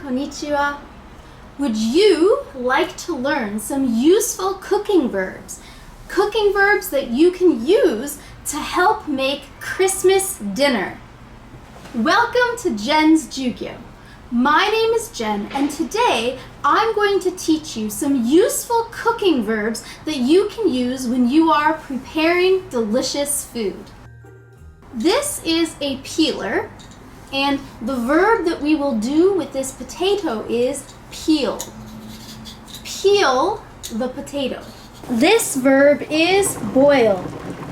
konnichiwa. Would you like to learn some useful cooking verbs? Cooking verbs that you can use to help make Christmas dinner. Welcome to Jen's Jyugyou. My name is Jen, and today I'm going to teach you some useful cooking verbs that you can use when you are preparing delicious food. This is a peeler, and the verb that we will do with this potato is peel. Peel the potato. This verb is boil.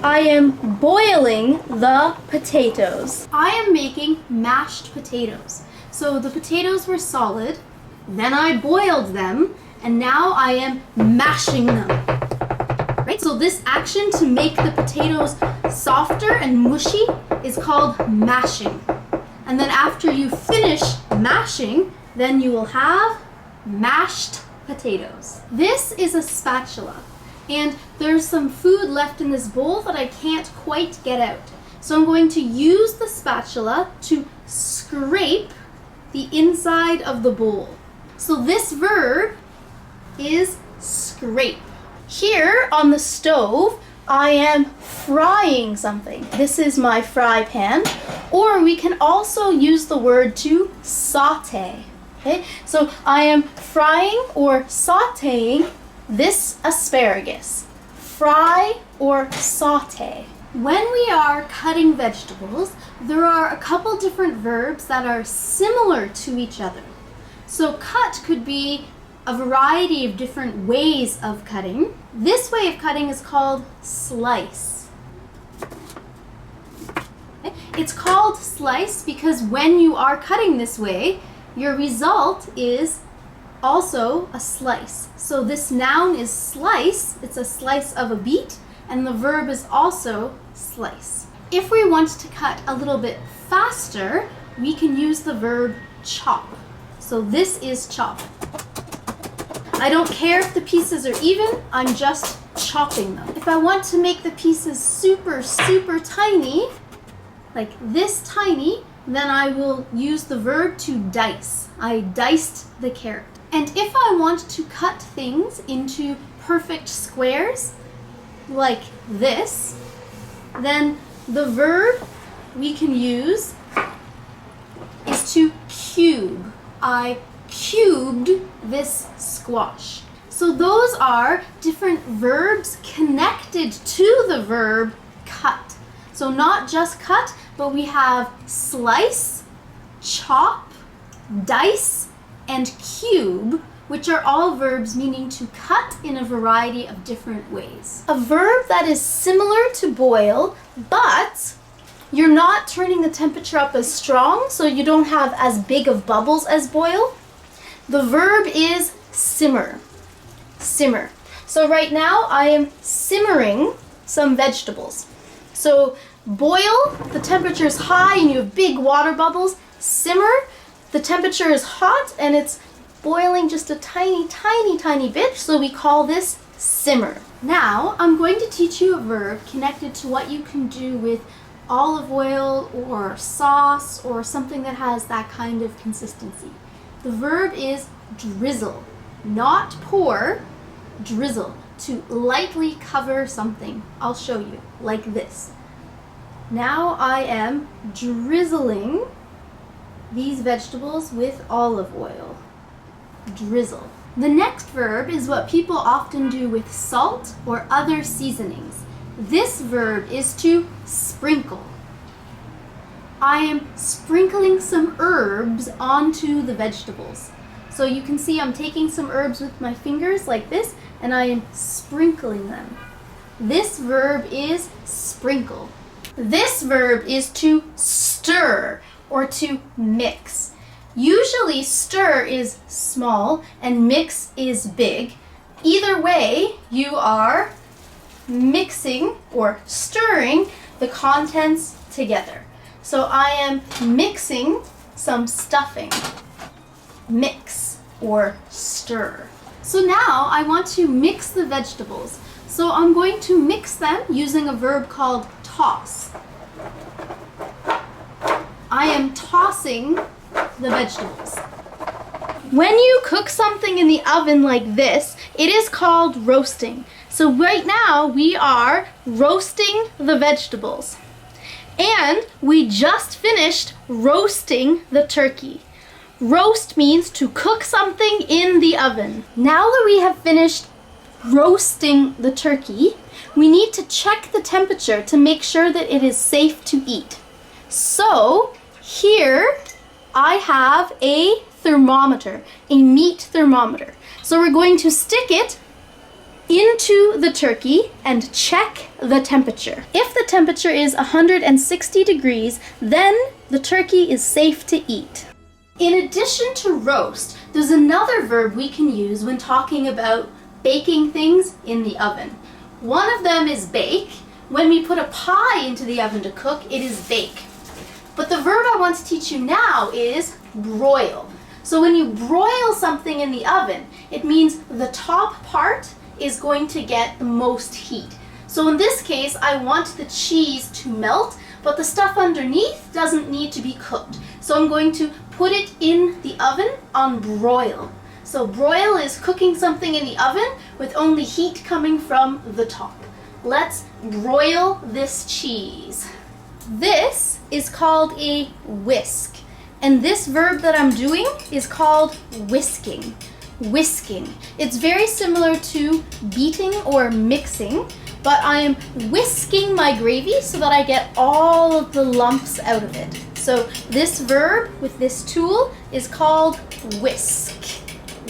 I am boiling the potatoes. I am making mashed potatoes. So the potatoes were solid, then I boiled them, and now I am mashing them. Right? So this action to make the potatoes softer and mushy is called mashing. And then after you finish mashing, then you will have mashed potatoes. This is a spatula, and there's some food left in this bowl that I can't quite get out. So I'm going to use the spatula to scrape the inside of the bowl. So this verb is scrape. Here on the stove, I am frying something. This is my fry pan, or we can also use the word to saute. Okay? So I am frying or sauteing this asparagus. Fry or saute. When we are cutting vegetables, there are a couple different verbs that are similar to each other. So cut could be a variety of different ways of cutting. This way of cutting is called slice. Okay? It's called slice because when you are cutting this way, your result is also a slice. So this noun is slice. It's a slice of a beet, and the verb is also slice. If we want to cut a little bit faster, we can use the verb chop. So this is chop. I don't care if the pieces are even, I'm just chopping them. If I want to make the pieces super, super tiny, like this tiny, then I will use the verb to dice. I diced the carrot. And if I want to cut things into perfect squares, like this, then the verb we can use is to cube. I cubed this squash. So those are different verbs connected to the verb cut. So not just cut, but we have slice, chop, dice, and cube, which are all verbs meaning to cut in a variety of different ways. A verb that is similar to boil, but you're not turning the temperature up as strong, so you don't have as big of bubbles as boil. The verb is simmer. Simmer. So right now I am simmering some vegetables. So boil, the temperature is high and you have big water bubbles. Simmer, the temperature is hot and it's boiling just a tiny, tiny, tiny bit, so we call this simmer. Now, I'm going to teach you a verb connected to what you can do with olive oil or sauce or something that has that kind of consistency. The verb is drizzle, not pour, drizzle, to lightly cover something. I'll show you, like this. Now I am drizzling these vegetables with olive oil. Drizzle. The next verb is what people often do with salt or other seasonings. This verb is to sprinkle. I am sprinkling some herbs onto the vegetables. So you can see I'm taking some herbs with my fingers like this, and I am sprinkling them. This verb is sprinkle. This verb is to stir or to mix. Usually stir is small and mix is big. Either way, you are mixing or stirring the contents together. So I am mixing some stuffing. Mix or stir. So now I want to mix the vegetables. So I'm going to mix them using a verb called toss. I am tossing the vegetables. When you cook something in the oven like this, it is called roasting. So right now we are roasting the vegetables. And we just finished roasting the turkey. Roast means to cook something in the oven. Now that we have finished roasting the turkey, we need to check the temperature to make sure that it is safe to eat. So here I have a thermometer, a meat thermometer. So we're going to stick it into the turkey and check the temperature. If the temperature is 160 degrees, then the turkey is safe to eat. In addition to roast, there's another verb we can use when talking about baking things in the oven. One of them is bake. When we put a pie into the oven to cook, it is bake. But the verb I want to teach you now is broil. So when you broil something in the oven, it means the top part is going to get the most heat. So in this case, I want the cheese to melt, but the stuff underneath doesn't need to be cooked. So I'm going to put it in the oven on broil. So broil is cooking something in the oven with only heat coming from the top. Let's broil this cheese. This is called a whisk. And this verb that I'm doing is called whisking. Whisking. It's very similar to beating or mixing, but I am whisking my gravy so that I get all of the lumps out of it. So this verb with this tool is called whisk.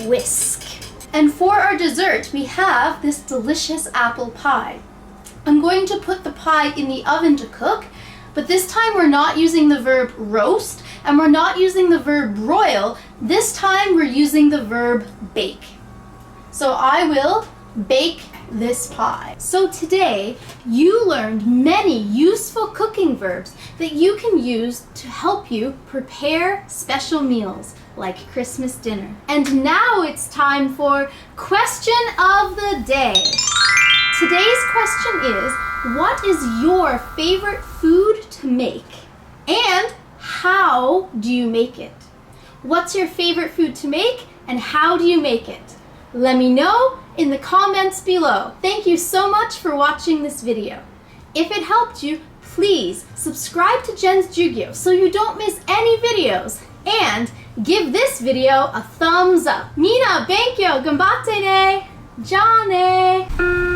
Whisk. And for our dessert, we have this delicious apple pie. I'm going to put the pie in the oven to cook, but this time we're not using the verb roast, and we're not using the verb broil. This time we're using the verb bake. So I will bake this pie. So today you learned many useful cooking verbs that you can use to help you prepare special meals like Christmas dinner. And now it's time for question of the day. Today's question is, what is your favorite food to make? And how do you make it? What's your favorite food to make and how do you make it? Let me know in the comments below. Thank you so much for watching this video. If it helped you, please subscribe to Jen's Jyugyou so you don't miss any videos. And give this video a thumbs up. Mina, benkyo, ganbatte ne! Ja ne!